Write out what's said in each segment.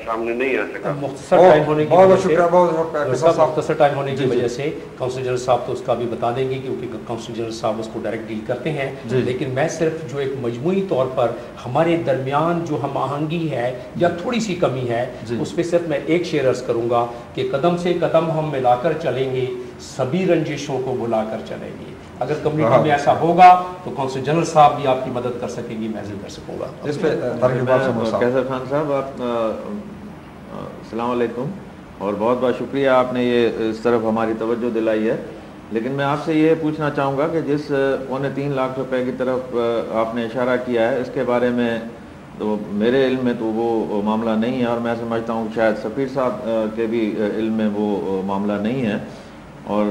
सामने नहीं आ सका। मुख्तसर टाइम होने की वजह से मुख्तसर टाइम होने की वजह से काउंसिल जनरल साहब तो उसका भी बता देंगे क्योंकि काउंसिल जनरल साहब उसको डायरेक्ट डील करते हैं, लेकिन मैं सिर्फ जो एक मजमूई तौर पर हमारे दरमियान जो हम आहंगी है या थोड़ी सी कमी है उस पर सिर्फ मैं एक शेर अर्ज करूँगा कि कदम से कदम हम मिलाकर चलेंगे, सभी रंजिशों को बुलाकर चलेंगे। अगर कम्युनिटी में ऐसा होगा तो काउंसिल जनरल साहब भी आपकी मदद कर सकेंगी, मैं भी कर सकूँगा। इस पे कैसर खान साहब, आप अस्सलाम वालेकुम और बहुत बहुत शुक्रिया, आपने ये इस तरफ हमारी तवज्जो दिलाई है। लेकिन मैं आपसे ये पूछना चाहूँगा कि जिस 3.25 लाख रुपए की तरफ आपने इशारा किया है, इसके बारे में तो मेरे इल्म में तो वो मामला नहीं है और मैं समझता हूँ शायद सफ़ीर साहब के भी इल्म में वो मामला नहीं है। और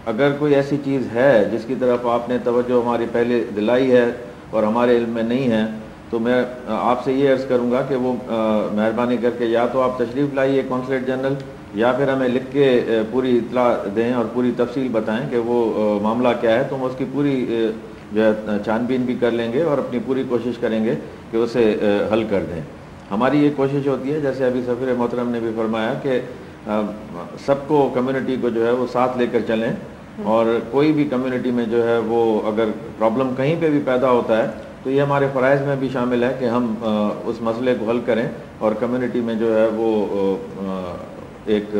अगर कोई ऐसी चीज़ है जिसकी तरफ आपने तवज्जो हमारी पहले दिलाई है और हमारे इल्म में नहीं है, तो मैं आपसे ये अर्ज़ करूँगा कि वो मेहरबानी करके या तो आप तशरीफ़ लाइए कौंसलेट जनरल, या फिर हमें लिख के पूरी इत्तला दें और पूरी तफसील बताएं कि वो मामला क्या है, तो हम उसकी पूरी जो है छानबीन भी कर लेंगे और अपनी पूरी कोशिश करेंगे कि उसे हल कर दें। हमारी ये कोशिश होती है, जैसे अभी सफ़ीर मोहतरम ने भी फरमाया, कि सबको कम्युनिटी को जो है वो साथ लेकर चलें और कोई भी कम्युनिटी में जो है वो अगर प्रॉब्लम कहीं पे भी पैदा होता है तो ये हमारे फ़राइज़ में भी शामिल है कि हम उस मसले को हल करें और कम्युनिटी में जो है वो एक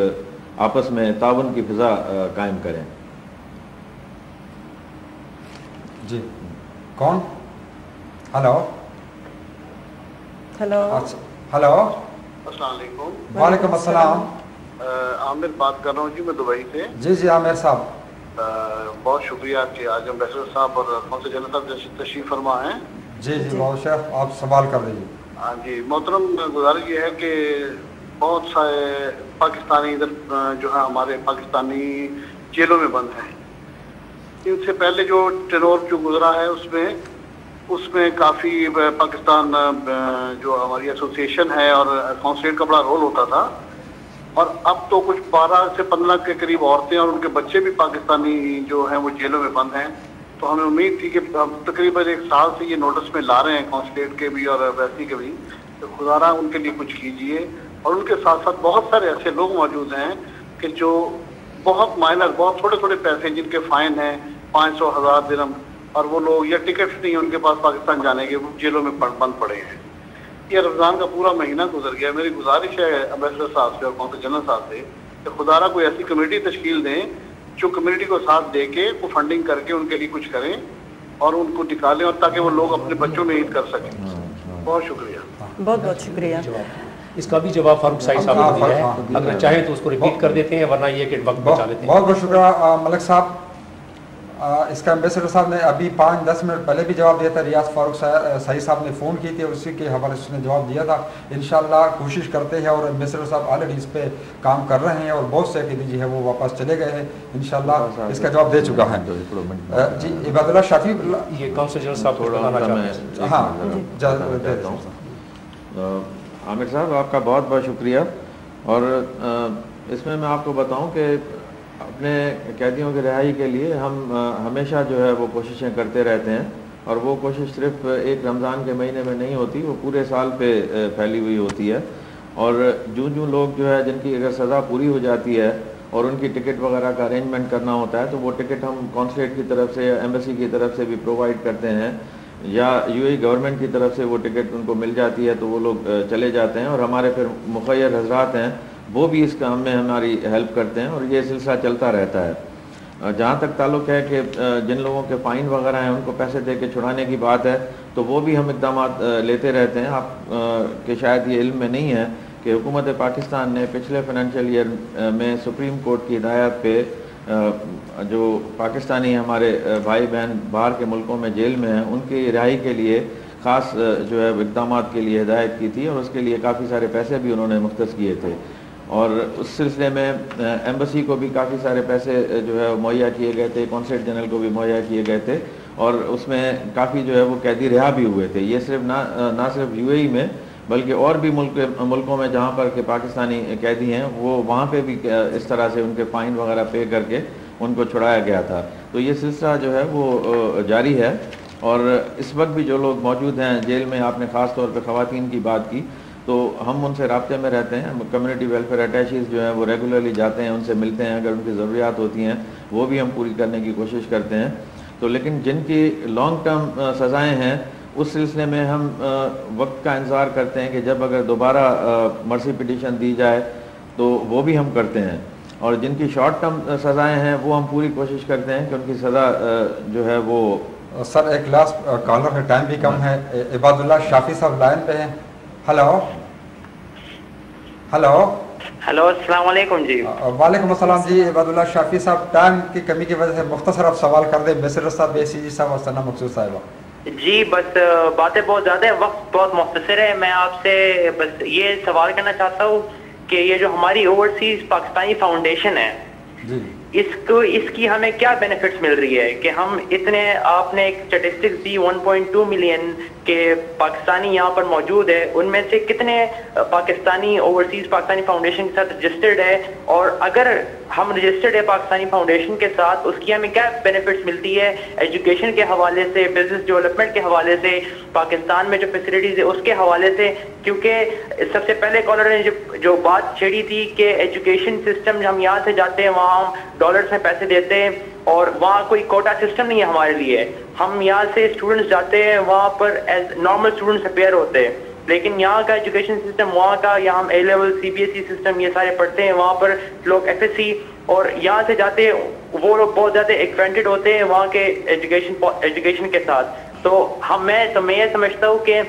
आपस में ताउन की फ़िज़ा कायम करें। जी, कौन? हेलो हेलो हेलो, अस्सलाम वालेकुम। वालेकुम अस्सलाम। आमिर बात कर रहा हूँ जी, मैं दुबई से। जी जी आमिर साहब, बहुत शुक्रिया कि आज एम्बेसडर साहब और काउंसिल जनरल साहब तशरीफ फरमा हैं। जी जी बहुत शेख, आप सवाल कर लीजिए। हाँ जी मोहतरम, गुजारिश ये है कि बहुत सारे पाकिस्तानी इधर जो है हमारे पाकिस्तानी जेलों में बंद हैं। इनसे पहले जो टेरोर जो गुजरा है उसमें काफ़ी पाकिस्तान जो हमारी एसोसिएशन है और काउंसिलेट का बड़ा रोल होता था, और अब तो कुछ 12 से 15 के करीब औरतें और उनके बच्चे भी पाकिस्तानी जो हैं वो जेलों में बंद हैं। तो हमें उम्मीद थी कि हम तकरीबन 1 साल से ये नोटिस में ला रहे हैं काउंसिलेट के भी और वैसी के भी, तो खुदारा उनके लिए कुछ कीजिए। और उनके साथ साथ बहुत सारे ऐसे लोग मौजूद हैं कि जो बहुत माइनर, बहुत छोटे छोटे पैसे जिनके फ़ाइन हैं 500 1000 दिरहम, और वो लोग या टिकट्स नहीं उनके पास पाकिस्तान जाने के, वो जेलों में बंद पड़े हैं। ये रमज़ान का पूरा महीना गुजर गया। मेरी गुजारिश है एम्बेसडर साहब से और काउंसिल जनरल साहब से कि खुदारा कोई ऐसी कमेटी तश्कील दें जो कम्युनिटी को साथ दे के वो फंडिंग करके उनके लिए कुछ करें और उनको निकालें, और ताकि वो लोग अपने बच्चों में ईद कर सकें। बहुत शुक्रिया। बहुत बहुत शुक्रिया। इसका भी जवाब फारूक साहिब साहब ने दिया है, अगर चाहें तो उसको रिपीट कर देते हैं, वरना ये कि वक्त बचा लेते हैं। बहुत बहुत शुक्रिया मलिक साहब। इसका एम्बेसडर साहब ने अभी 5-10 मिनट पहले भी जवाब दिया था। रियाज फारूक सही साहब ने फ़ोन की थी, उसी के हवाले से उसने जवाब दिया था। इंशाल्लाह कोशिश करते हैं, और एम्बेसडर साहब ऑलरेडी इस पर काम कर रहे हैं और बहुत से अकीदी है वो वापस चले गए हैं, इंशाल्लाह इसका जवाब दे चुका है। जी इबादुल्लाह शाफी, ये काउंसिल जनरल साहब थोड़ा हाँ आमिर साहब आपका बहुत बहुत शुक्रिया। और इसमें मैं आपको बताऊं कि अपने कैदियों की रिहाई के लिए हम हमेशा जो है वो कोशिशें करते रहते हैं, और वो कोशिश सिर्फ एक रमज़ान के महीने में नहीं होती, वो पूरे साल पे फैली हुई होती है। और जो लोग जो है जिनकी अगर सज़ा पूरी हो जाती है और उनकी टिकट वगैरह का अरेंजमेंट करना होता है, तो वो टिकट हम कौंसलेट की तरफ से या एम्बेसी की तरफ से भी प्रोवाइड करते हैं, या यूएई गवर्नमेंट की तरफ से वो टिकट उनको मिल जाती है, तो वो लोग चले जाते हैं। और हमारे फिर मुखय्यर हजरात हैं वो भी इस काम में हमारी हेल्प करते हैं, और ये सिलसिला चलता रहता है। जहाँ तक ताल्लुक़ है कि जिन लोगों के फ़ाइन वगैरह हैं उनको पैसे दे के छुड़ाने की बात है, तो वो भी हम इक़दाम लेते रहते हैं। आप के शायद ये इल्म में नहीं है कि हुकूमत पाकिस्तान ने पिछले फाइनेंशियल ईयर में सुप्रीम कोर्ट की हिदायत पे जो पाकिस्तानी हमारे भाई बहन बाहर के मुल्कों में जेल में हैं उनकी रिहाई के लिए ख़ास जो है इक़दाम के लिए हिदायत की थी, और उसके लिए काफ़ी सारे पैसे भी उन्होंने मुख्तस किए थे। और उस सिलसिले में एम्बेसी को भी काफ़ी सारे पैसे जो है मुहैया किए गए थे, कौंसलेट जनरल को भी मुहैया किए गए थे, और उसमें काफ़ी जो है वो कैदी रिहा भी हुए थे। ये सिर्फ ना सिर्फ यूएई में बल्कि और भी मुल्कों में जहाँ पर के पाकिस्तानी कैदी हैं वो वहाँ पे भी इस तरह से उनके फ़ाइन वगैरह पे करके उनको छुड़ाया गया था। तो ये सिलसिला जो है वो जारी है। और इस वक्त भी जो लोग मौजूद हैं जेल में, आपने ख़ास तौर पे ख़वातीन की बात की, تو ہم ان سے رابطے میں رہتے ہیں. کمیونٹی ویلفیئر اٹیچیز جو ہیں وہ ریگولرلی جاتے ہیں, ان سے ملتے ہیں, اگر ان کی ضروریات ہوتی ہیں وہ بھی ہم پوری کرنے کی کوشش کرتے ہیں. تو لیکن جن کی لانگ ٹرم سزائیں ہیں اس سلسلے میں ہم وقت کا انتظار کرتے ہیں کہ جب اگر دوبارہ مرسی پٹیشن دی جائے تو وہ بھی ہم کرتے ہیں. اور جن کی شارٹ ٹرم سزائیں ہیں وہ ہم پوری کوشش کرتے ہیں کہ ان کی سزا جو ہے وہ. سر ایک لاسٹ کالر ہے, ٹائم بھی کم ہے. عباد اللہ شافی صاحب لائن پہ ہیں. ہلو ہلو ہلو السلام علیکم. جی وعلیکم السلام. جی عباد اللہ شافی صاحب, ٹائم کی کمی کی وجہ سے مختصر آپ سوال کر دیں. بشیر صاحب, اے سی جی صاحب اور ثنا مقصود صاحبہ. جی بس باتیں بہت زیادہ ہیں, وقت بہت مختصر ہے. میں آپ سے بس یہ سوال کرنا چاہتا ہوں کہ یہ جو ہماری اوورسیز پاکستانی فاؤنڈیشن ہے جی اس کی ہمیں کیا بینیفٹس مل رہی ہے کہ ہم اتنے, آپ نے ایک اسٹیٹسٹکس دی 1.2 ملین کے پاکستانی یہاں پر موجود ہے, ان میں سے کتنے پاکستانی اوورسیز پاکستانی فاؤنڈیشن کے ساتھ رجسٹرڈ ہے, اور اگر ہم رجسٹرڈ ہے پاکستانی فاؤنڈیشن کے ساتھ اس کی ہمیں کیا بینیفٹس ملتی ہے ایجوکیشن کے حوالے سے, بزنس ڈیولپمنٹ کے حوالے سے, پاکستان میں جو فیسلٹیز ہے اس کے حوالے سے. کیونکہ سب سے پہلے کالر نے جو بات چھیڑی تھی کہ ایجوکیشن سسٹم ہم یہاں سے جاتے ہیں وہاں ہم ڈالرز میں پیسے دیتے ہیں اور وہاں کوئی کوٹا سسٹم نہیں ہے ہمارے لیے. ہم یہاں سے اسٹوڈنٹس جاتے ہیں وہاں پر ایز نارمل اسٹوڈنٹس اپیئر ہوتے ہیں, لیکن یہاں کا ایجوکیشن سسٹم, وہاں کا یہاں ہم A level C B S E system یہ سارے پڑھتے ہیں, وہاں پر لوگ ایف ایس سی اور یہاں سے جاتے ہیں وہ لوگ بہت زیادہ ایکوینٹڈ ہوتے ہیں وہاں کے ایجوکیشن کے ساتھ. تو میں یہ سمجھتا ہوں کہ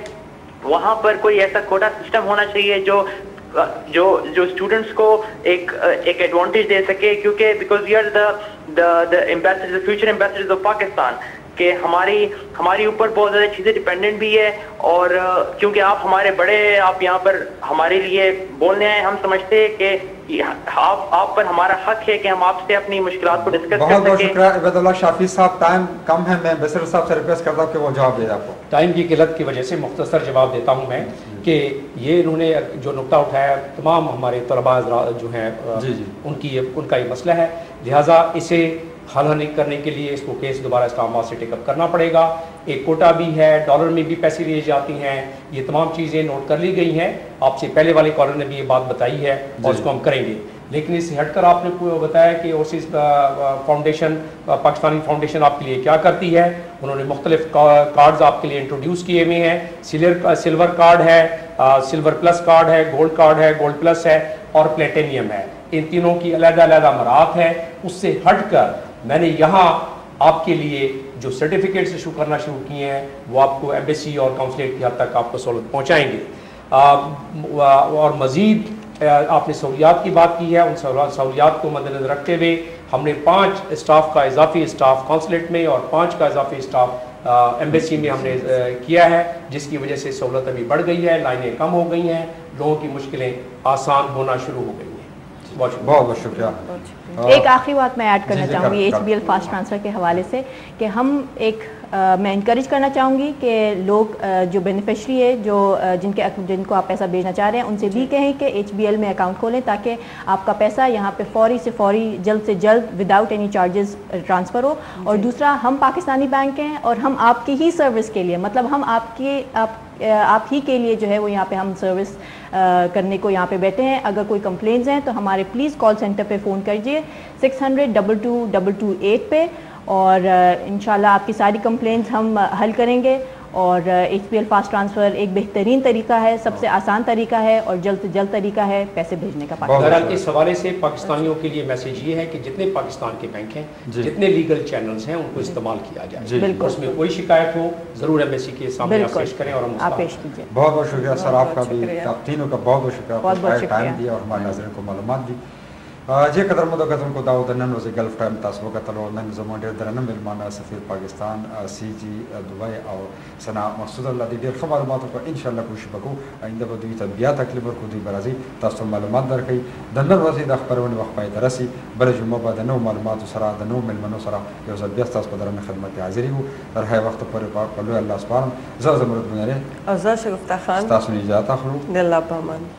وہاں پر کوئی ایسا کوٹا سسٹم ہونا چاہیے جو اسٹوڈنٹس کو ایک ایڈوانٹیج دے سکے, کیونکہ because we are the ambassador, future ambassadors of Pakistan, کہ ہماری اوپر بہت زیادہ چیزیں ڈپینڈنٹ بھی ہے. اور کیونکہ آپ ہمارے بڑے, آپ یہاں پر ہمارے لیے بولنے آئے, ہم سمجھتے ہیں کہ آپ پر ہمارا حق ہے کہ ہم آپ سے اپنی مشکلات کو ڈسکس کر سکیں. بہت شکریہ عباد اللہ شافی صاحب, ٹائم کم ہے, میں بشیر صاحب سے ریکویسٹ کرتا ہوں کہ وہ جواب دے. آپ کو ٹائم کی قلت کی وجہ سے مختصر جواب دیتا ہوں میں کہ یہ انہوں نے جو نقطہ اٹھایا تمام ہمارے طلباء جو ہیں ان کا یہ مسئلہ ہے, لہٰذا اسے حل کرنے کے لیے اس کو کیس دوبارہ اسلام آباد سے ٹیک اپ کرنا پڑے گا. ایک کوٹا بھی ہے, ڈالر میں بھی پیسے لیے جاتی ہیں, یہ تمام چیزیں نوٹ کر لی گئی ہیں. آپ سے پہلے والے کالر نے بھی یہ بات بتائی ہے اور اس کو ہم کریں گے. لیکن اس سے ہٹ کر آپ نے بتایا کہ اوورسیز فاؤنڈیشن, پاکستانی فاؤنڈیشن آپ کے لیے کیا کرتی ہے. انہوں نے مختلف کارڈز آپ کے لیے انٹروڈیوس کیے ہوئے ہیں. سلور کارڈ ہے, سلور پلس کارڈ ہے, گولڈ کارڈ ہے, گولڈ پلس ہے اور پلیٹینیم ہے. ان تینوں کی علیحدہ علیحدہ مراحل ہیں. اس سے ہٹ کر میں نے یہاں آپ کے لیے جو سرٹیفکیٹس ایشو کرنا شروع کیے ہیں وہ آپ کو ایمبیسی اور کونسلیٹ کی حد تک آپ کو سہولت پہنچائیں گے. اور مزید آپ نے سہولیات کی بات کی ہے, ان سہولیات کو مد نظر رکھتے ہوئے ہم نے 5 اسٹاف کا اضافی اسٹاف کونسلیٹ میں اور 5 کا اضافی اسٹاف ایمبیسی میں ہم نے کیا ہے, جس کی وجہ سے سہولت ابھی بڑھ گئی ہے, لائنیں کم ہو گئی ہیں, لوگوں کی مشکلیں آسان ہونا شروع ہو گئی ہیں. بہت بہت شکریہ. ایک آخری بات میں ایڈ کرنا چاہوں گی ایچ بی ایل فاسٹ ٹرانسفر کے حوالے سے کہ ہم میں انکریج کرنا چاہوں گی کہ لوگ جو بینیفیشری ہے جن کو آپ پیسہ بھیجنا چاہ رہے ہیں ان سے بھی کہیں کہ ایچ بی ایل میں اکاؤنٹ کھولیں تاکہ آپ کا پیسہ یہاں پہ فوری سے فوری جلد سے جلد وداؤٹ اینی چارجز ٹرانسفر ہو. اور دوسرا, ہم پاکستانی بینک ہیں اور ہم آپ کی ہی سروس کے لیے, مطلب ہم آپ ہی کے لیے جو ہے وہ یہاں پہ ہم سروس کرنے کو یہاں پہ بیٹھے ہیں. اگر کوئی کمپلینز ہیں تو ہمارے پلیز کال سینٹر پہ فون کیجیے 600-2228 پہ, اور انشاءاللہ آپ کی ساری کمپلینز ہم حل کریں گے. اور ایچ پی ایل فاسٹ ٹرانسفر ایک بہترین طریقہ ہے, سب سے آسان طریقہ ہے اور جلد سے جلد طریقہ ہے پیسے بھیجنے کا. بہرحال اس حوالے سے پاکستانیوں کے لیے میسیج یہ ہے کہ جتنے پاکستان کے بینک ہیں, جتنے لیگل چینلز ہیں, ان کو استعمال کیا جائے. بالکل, اس میں کوئی شکایت ہو ضرور ایمبیسی کے سامنے پیش کریں اور ہم آپ پیش کیجیے. بہت بہت شکریہ سر, آپ کا بھی, آپ تینوں کا بہت بہت شکریہ, ٹائم دیا اور ہمارے ناظرین کو معلومات دی. جی قدر مدو قدم کو داود نن وزی گلف ٹائم تاسو قتل اور نن زمون ډیر درنه ملمانه سفیر پاکستان سی جی دبئی او ثنا مقصود الله دی ډیر معلومات کو ان شاء الله کوشش وکړو آینده به دوی ته بیا تکلیف ورکړو, دوی برازي تاسو معلومات درکړي. د نن ورځې د خبرونه وخت پای درسي بل جمعه بعد نو معلومات سره د نو ملمنو سره یو ځل بیا تاسو په درنه خدمت حاضر یو. تر هغه وخت پورې په الله سبحانه زه زمرد بنره او زه شګفتا خان تاسو نه اجازه اخلو. د الله پامان.